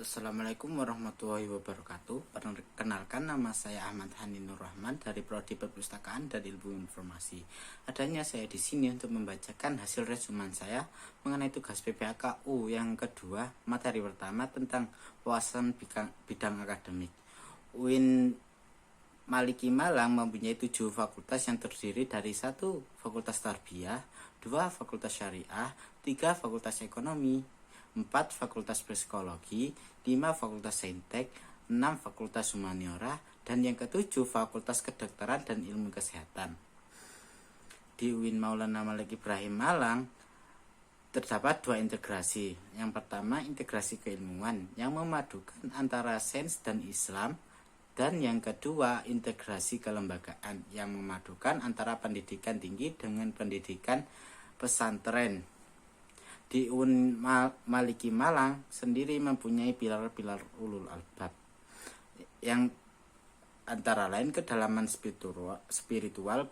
Assalamualaikum warahmatullahi wabarakatuh. Perkenalkan, nama saya Ahmad Hani Nur Rahman dari Prodi Perpustakaan dan Ilmu Informasi. Adanya saya di sini untuk membacakan hasil resumen saya mengenai tugas PPAKU yang kedua, materi pertama tentang wawasan bidang akademik. UIN Maliki Malang mempunyai 7 fakultas yang terdiri dari 1 Fakultas Tarbiyah, 2 Fakultas Syariah, 3 Fakultas Ekonomi, 4 Fakultas Psikologi, 5 Fakultas Saintek, 6 Fakultas Humaniora, dan yang ke-7 Fakultas Kedokteran dan Ilmu Kesehatan. Di UIN Maulana Malik Ibrahim Malang terdapat 2 integrasi. Yang pertama, integrasi keilmuan yang memadukan antara sains dan Islam, dan yang kedua, integrasi kelembagaan yang memadukan antara pendidikan tinggi dengan pendidikan pesantren. Di UIN Maliki Malang sendiri mempunyai pilar-pilar ulul albab yang antara lain kedalaman spiritual,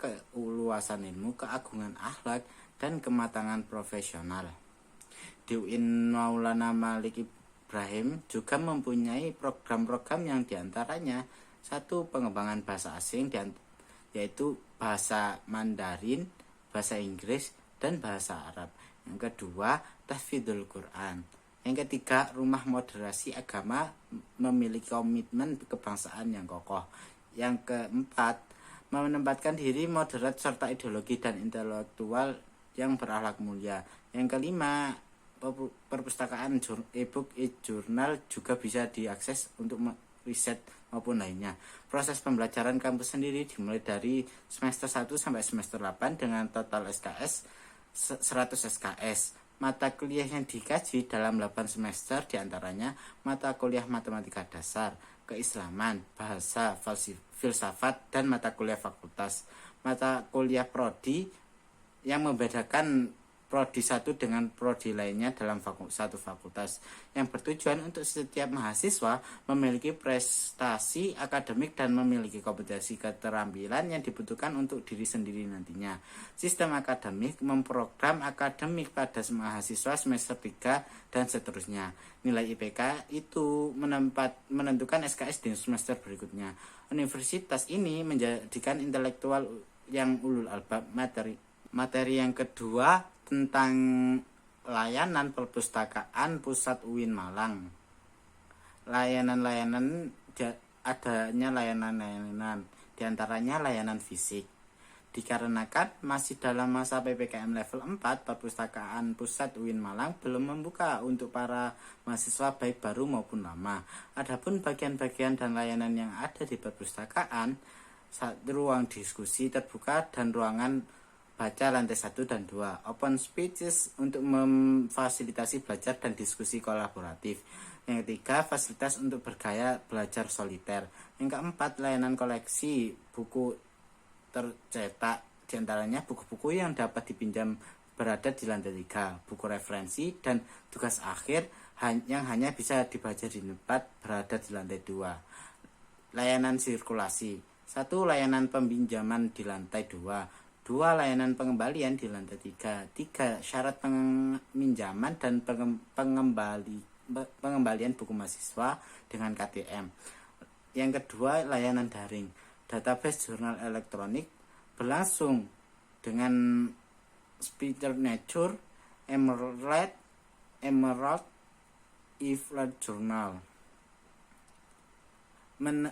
keluasan ilmu, keagungan akhlak, dan kematangan profesional. Di UIN Maulana Malik Ibrahim juga mempunyai program-program yang diantaranya 1. Pengembangan bahasa asing, yaitu bahasa Mandarin, bahasa Inggris, dan bahasa Arab. Yang kedua, tahfidzul Quran. Yang ketiga, rumah moderasi agama memiliki komitmen kebangsaan yang kokoh. Yang keempat, menempatkan diri moderat serta ideologi dan intelektual yang berakhlak mulia. Yang kelima, perpustakaan e-book, e-jurnal juga bisa diakses untuk riset maupun lainnya. Proses pembelajaran kampus sendiri dimulai dari semester 1 sampai semester 8 dengan total SKS 100 SKS. Mata kuliah yang dikaji dalam 8 semester diantaranya mata kuliah matematika dasar, keislaman, bahasa, filsafat, dan mata kuliah fakultas. Mata kuliah prodi yang membedakan prodi satu dengan prodi lainnya dalam satu fakultas, yang bertujuan untuk setiap mahasiswa memiliki prestasi akademik dan memiliki kompetensi keterampilan yang dibutuhkan untuk diri sendiri nantinya. Sistem akademik memprogram akademik pada mahasiswa semester 3 dan seterusnya. Nilai IPK itu menentukan SKS di semester berikutnya. Universitas ini menjadikan intelektual yang ulul albab. Materi yang kedua tentang layanan perpustakaan pusat UIN Malang. Adanya layanan diantaranya layanan fisik. Dikarenakan masih dalam masa PPKM level 4, perpustakaan pusat UIN Malang belum membuka untuk para mahasiswa baik baru maupun lama. Adapun bagian-bagian dan layanan yang ada di perpustakaan, ruang diskusi terbuka dan ruangan baca lantai 1 dan 2, open spaces untuk memfasilitasi belajar dan diskusi kolaboratif. Yang ketiga, fasilitas untuk bergaya belajar soliter. Yang keempat, layanan koleksi buku tercetak, diantaranya buku-buku yang dapat dipinjam berada di lantai 3, buku referensi, dan tugas akhir yang hanya bisa dibaca di tempat berada di lantai 2. Layanan sirkulasi. 1. Layanan peminjaman di lantai 2. 2. Layanan pengembalian di lantai 3. 3. Syarat peminjaman dan pengembalian buku mahasiswa dengan KTM. Yang kedua, layanan daring. Database jurnal elektronik berlangsung dengan Spider Nature, Emerald, eFlight Journal.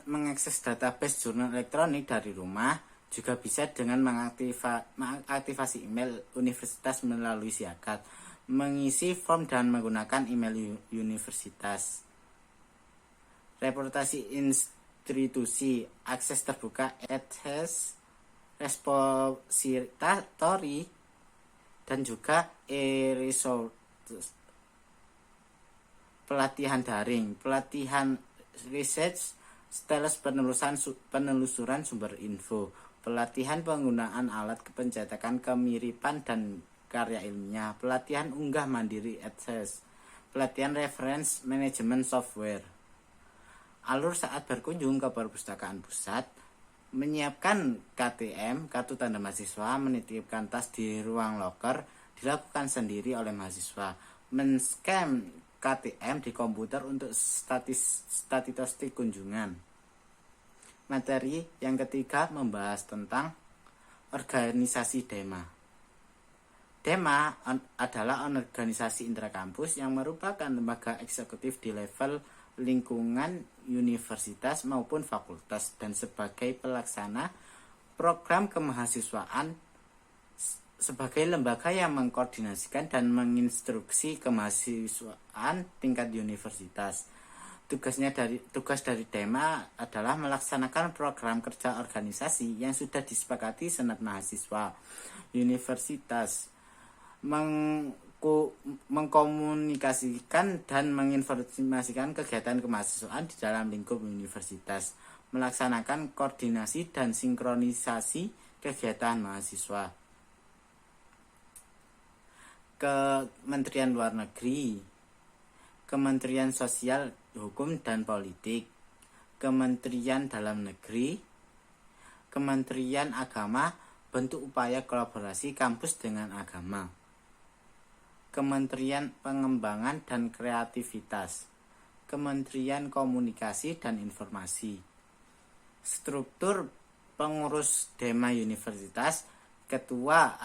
Mengakses database jurnal elektronik dari rumah juga bisa dengan mengaktifasi email universitas melalui Siakat, mengisi form dan menggunakan email universitas. Reportasi institusi, akses terbuka, adhes, repository, dan juga e-resources. Pelatihan daring, pelatihan research, stylus penelusuran sumber info, pelatihan penggunaan alat pencetakan kemiripan dan karya ilmiah, pelatihan unggah mandiri adses, pelatihan reference management software. Alur saat berkunjung ke perpustakaan pusat: menyiapkan KTM, kartu tanda mahasiswa, menitipkan tas di ruang loker dilakukan sendiri oleh mahasiswa, men-scan KTM di komputer untuk statistik kunjungan. Materi yang ketiga membahas tentang organisasi DEMA. DEMA adalah organisasi intrakampus yang merupakan lembaga eksekutif di level lingkungan universitas maupun fakultas dan sebagai pelaksana program kemahasiswaan sebagai lembaga yang mengkoordinasikan dan menginstruksi kemahasiswaan tingkat universitas. Tugas dari DEMA adalah melaksanakan program kerja organisasi yang sudah disepakati Senat Mahasiswa Universitas, mengkomunikasikan dan menginformasikan kegiatan kemahasiswaan di dalam lingkup universitas, melaksanakan koordinasi dan sinkronisasi kegiatan mahasiswa. Kementerian Luar Negeri, Kementerian Sosial, Hukum dan Politik, Kementerian Dalam Negeri, Kementerian Agama, bentuk upaya kolaborasi kampus dengan agama. Kementerian Pengembangan dan Kreativitas, Kementerian Komunikasi dan Informasi. Struktur pengurus DEMA Universitas, ketua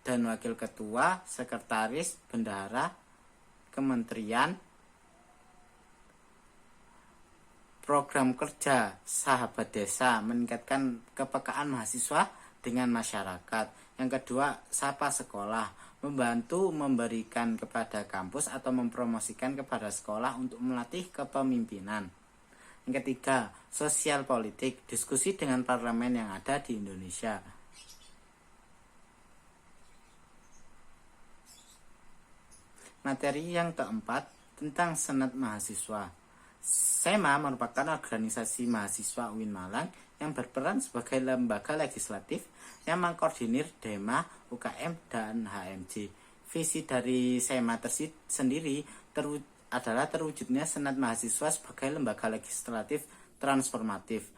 dan wakil ketua, sekretaris, bendahara, kementerian. Program kerja Sahabat Desa, meningkatkan kepekaan mahasiswa dengan masyarakat. Yang kedua, Sapa Sekolah, membantu memberikan kepada kampus atau mempromosikan kepada sekolah untuk melatih kepemimpinan. Yang ketiga, Sosial Politik, diskusi dengan parlemen yang ada di Indonesia. Materi yang keempat tentang Senat Mahasiswa. SEMA merupakan organisasi mahasiswa UIN Malang yang berperan sebagai lembaga legislatif yang mengkoordinir DEMA, UKM, dan HMJ. Visi dari SEMA sendiri adalah terwujudnya Senat Mahasiswa sebagai lembaga legislatif transformatif.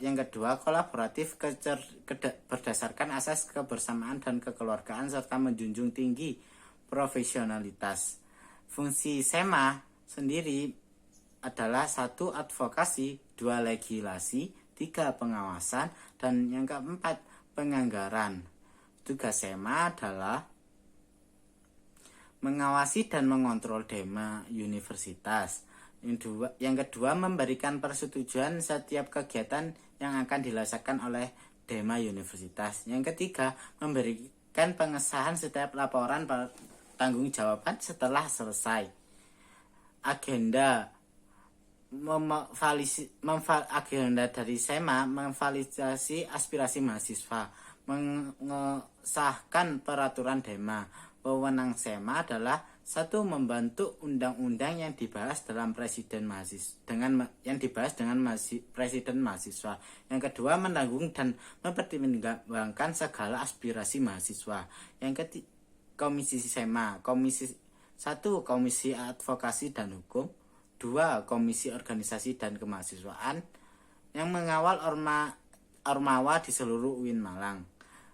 Yang kedua, kolaboratif berdasarkan asas kebersamaan dan kekeluargaan serta menjunjung tinggi profesionalitas. Fungsi SEMA sendiri adalah 1. Advokasi, 2. Legislasi, 3. Pengawasan, dan yang keempat penganggaran. Tugas SEMA adalah mengawasi dan mengontrol DEMA Universitas. Yang kedua, memberikan persetujuan setiap kegiatan yang akan dilaksanakan oleh DEMA Universitas. Yang ketiga, memberikan pengesahan setiap laporan tanggung jawaban setelah selesai. Agenda dari SEMA memvalidasi aspirasi mahasiswa, mengesahkan peraturan DEMA. Wewenang SEMA adalah 1. Membantu undang-undang yang dibahas dengan presiden mahasiswa. Yang kedua, menanggung dan mempertimbangkan segala aspirasi mahasiswa. Yang ketiga, Komisi SEMA, Komisi 1. Komisi Advokasi dan Hukum, 2. Komisi Organisasi dan Kemahasiswaan yang mengawal ormawa di seluruh UIN Malang.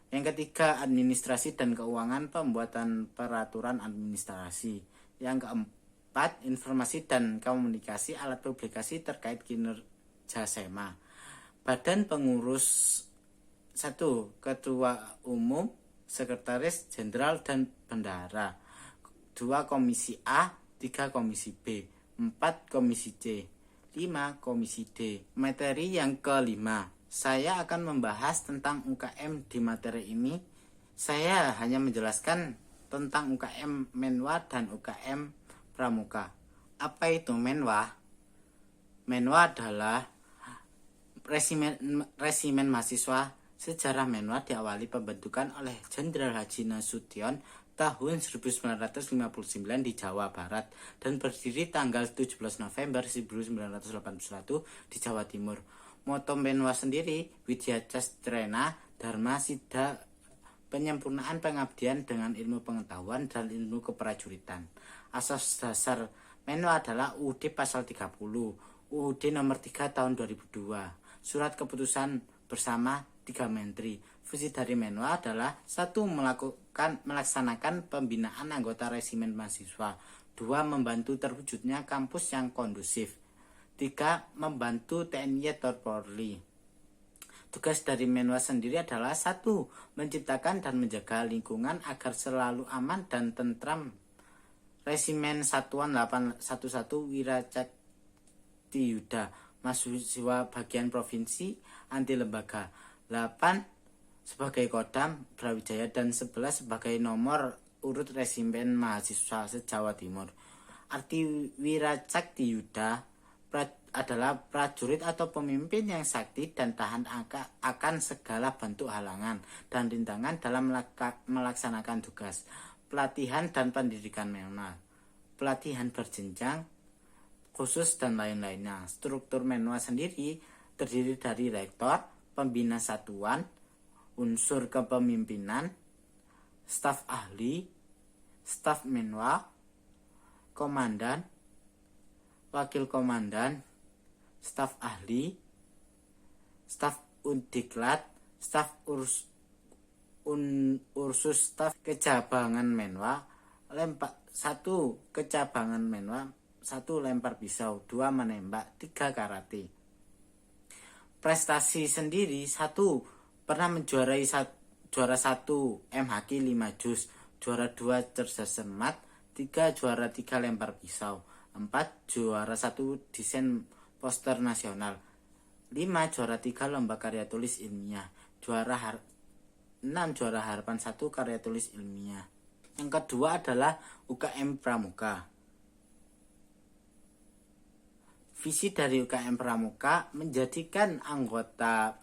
Yang ketiga, Administrasi dan Keuangan, pembuatan peraturan administrasi. Yang keempat, Informasi dan Komunikasi, alat publikasi terkait kinerja SEMA. Badan pengurus 1. Ketua Umum, Sekretaris Jenderal dan Bendahara. 2. Komisi A, 3. Komisi B, 4. Komisi C, 5. Komisi D. Materi yang kelima, saya akan membahas tentang UKM. Di materi ini saya hanya menjelaskan tentang UKM Menwa dan UKM Pramuka. Apa itu Menwa? Menwa adalah resimen mahasiswa. Sejarah Menwa diawali pembentukan oleh Jenderal Haji Nasution tahun 1959 di Jawa Barat dan berdiri tanggal 17 November 1981 di Jawa Timur. Moto Menwa sendiri, Widya Castrena Dharma Siddha, penyempurnaan pengabdian dengan ilmu pengetahuan dan ilmu keprajuritan. Asas dasar Menwa adalah UUD pasal 30, UUD nomor 3 tahun 2002, Surat Keputusan Bersama 3 menteri. Fungsi dari Menwa adalah 1. Melaksanakan pembinaan anggota resimen mahasiswa. 2. Membantu terwujudnya kampus yang kondusif. 3. Membantu TNI atau Polri. Tugas dari Menwa sendiri adalah 1. Menciptakan dan menjaga lingkungan agar selalu aman dan tentram. Resimen Satuan 811 Wiracakti Yuda, mahasiswa bagian provinsi anti lembaga. 8 sebagai Kodam Brawijaya dan 11 sebagai nomor urut resimen mahasiswa se-Jawa Timur. Arti Wiracakti Yuda adalah prajurit atau pemimpin yang sakti dan tahan akan segala bentuk halangan dan rintangan dalam melaksanakan tugas. Pelatihan dan pendidikan Menwa, pelatihan berjenjang khusus dan lain-lainnya. Struktur Menwa sendiri terdiri dari rektor, pembina satuan, unsur kepemimpinan, staf ahli, staf Menwa, komandan, wakil komandan, staf ahli, staf undiklat, staf ursus staf kecabangan Menwa, 1 kecabangan Menwa, 1 lempar pisau, 2 menembak, 3 karate. Prestasi sendiri: 1 pernah menjuarai juara 1 MHQ 5 juz, juara 2 cerdas cermat, 3 juara 3 lempar pisau, 4 juara 1 desain poster nasional, 5 juara 3 lomba karya tulis ilmiah, 6 juara harapan 1 karya tulis ilmiah. Yang kedua adalah UKM Pramuka. Visi dari UKM Pramuka menjadikan anggota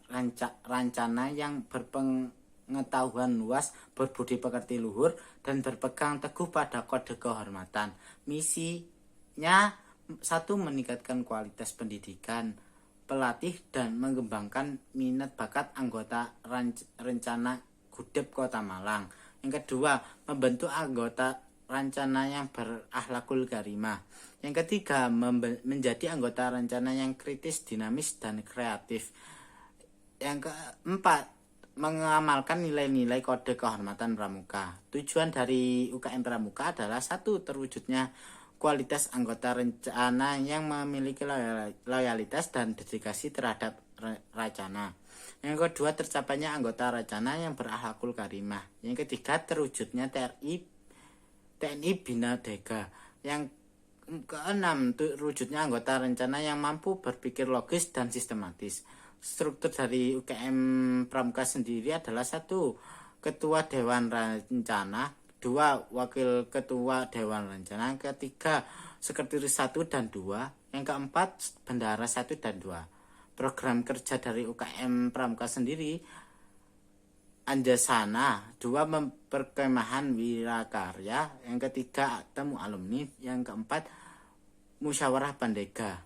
rancana yang berpengetahuan luas, berbudi pekerti luhur, dan berpegang teguh pada kode kehormatan. Misinya: 1. Meningkatkan kualitas pendidikan, pelatih dan mengembangkan minat bakat anggota rencana Gudep Kota Malang. Yang kedua, membentuk anggota rencana yang berakhlakul karimah. Yang ketiga, menjadi anggota rencana yang kritis, dinamis, dan kreatif. Yang keempat, mengamalkan nilai-nilai kode kehormatan Pramuka. Tujuan dari UKM Pramuka adalah 1. Terwujudnya kualitas anggota rencana yang memiliki loyalitas dan dedikasi terhadap rencana. Yang kedua, tercapainya anggota rencana yang berakhlakul karimah. Yang ketiga, terwujudnya TNI Bina Dega. Yang keenam, terwujudnya anggota rencana yang mampu berpikir logis dan sistematis. Struktur dari UKM Pramuka sendiri adalah 1. Ketua Dewan Rencana, 2. Wakil Ketua Dewan Rencana, ketiga Sekretaris 1 dan 2, yang keempat Bendahara 1 dan 2. Program kerja dari UKM Pramuka sendiri: Anjasana, 2. Perkemahan Wirakarya, yang ketiga temu alumni, yang keempat musyawarah Pandega.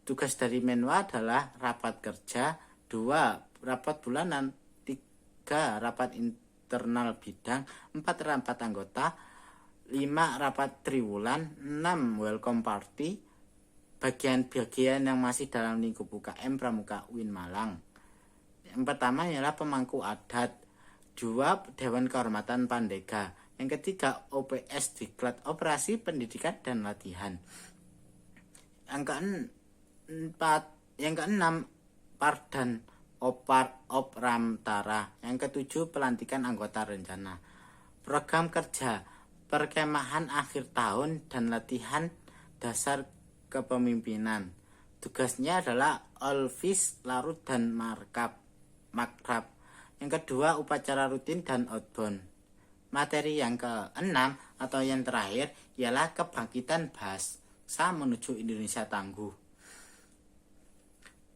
Tugas dari Menwa adalah rapat kerja, 2. Rapat bulanan, 3. Rapat internal bidang, 4. Rapat anggota, 5. Rapat triwulan, 6. Welcome party. Bagian-bagian yang masih dalam lingkup UKM Pramuka UIN Malang. Yang pertama ialah pemangku adat, 2. Dewan Kehormatan Pandega, yang ketiga OPS Diklat, operasi pendidikan dan latihan. Yang keenam Pardan Opramtara. Yang ketujuh pelantikan anggota rencana. Program kerja: perkemahan akhir tahun dan latihan dasar kepemimpinan. Tugasnya adalah Olvis, Larut, dan Makrab. Yang kedua, upacara rutin dan outbound. Materi yang keenam atau yang terakhir ialah kebangkitan bangsa menuju Indonesia tangguh.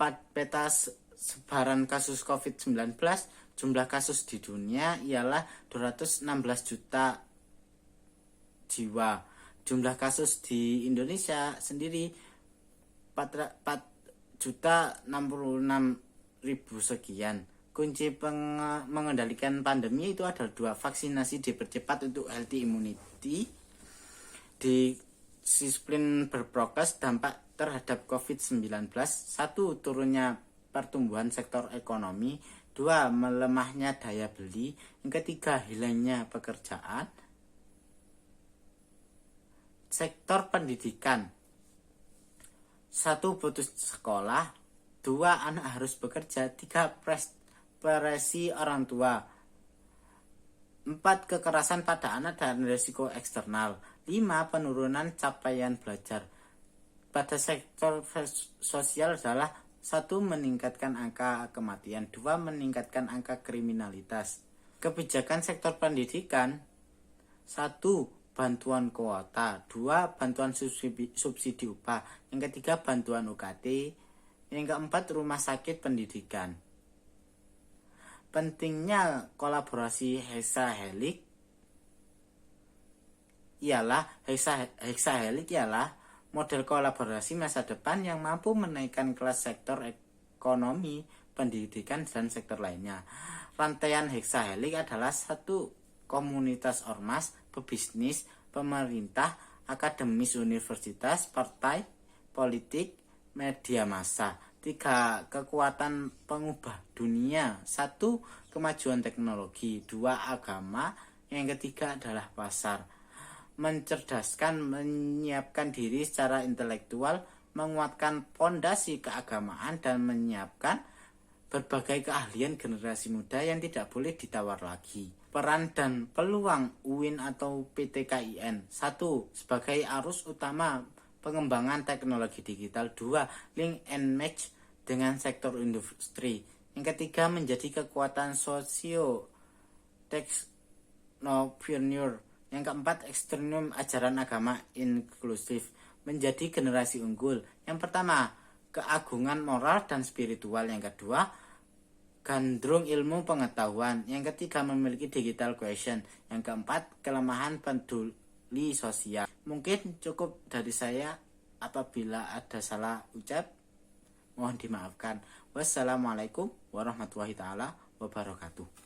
Peta sebaran kasus COVID-19, jumlah kasus di dunia ialah 216 juta jiwa. Jumlah kasus di Indonesia sendiri 4.066.000 sekian. Kunci mengendalikan pandemi itu adalah 2. Vaksinasi dipercepat untuk healthy immunity. Disiplin berprokes dampak terhadap COVID-19. 1. Turunnya pertumbuhan sektor ekonomi. Dua, melemahnya daya beli. Yang ketiga, hilangnya pekerjaan. Sektor pendidikan. 1, putus sekolah. 2, anak harus bekerja. 3, presi orang tua. 4, kekerasan pada anak dan risiko eksternal. 5, penurunan capaian belajar. Pada sektor sosial adalah 1, meningkatkan angka kematian. 2, meningkatkan angka kriminalitas. Kebijakan sektor pendidikan. 1, bantuan kuota. 2, bantuan subsidi upah. Yang ketiga, bantuan UKT. Yang keempat, rumah sakit pendidikan. Pentingnya kolaborasi hexahelix ialah model kolaborasi masa depan yang mampu menaikkan kelas sektor ekonomi, pendidikan, dan sektor lainnya. Rantaian hexahelix adalah 1, komunitas ormas, pebisnis, pemerintah, akademis universitas, partai, politik, media massa. 3, kekuatan pengubah dunia. 1, kemajuan teknologi. 2, agama. Yang ketiga adalah pasar. Mencerdaskan, menyiapkan diri secara intelektual, menguatkan pondasi keagamaan, dan menyiapkan berbagai keahlian generasi muda yang tidak boleh ditawar lagi. Peran dan peluang UIN atau PTKIN. 1, sebagai arus utama pengembangan teknologi digital. 2, link and match dengan sektor industri. Yang ketiga, menjadi kekuatan socio-teknopreneur. Yang keempat, eksternum ajaran agama inklusif, menjadi generasi unggul. Yang pertama, keagungan moral dan spiritual. Yang kedua, gandrung ilmu pengetahuan. Yang ketiga, memiliki digital quotient. Yang keempat, kelemahan peduli sosial. Mungkin cukup dari saya. Apabila ada salah ucap, mohon dimaafkan. Wassalamualaikum warahmatullahi wabarakatuh.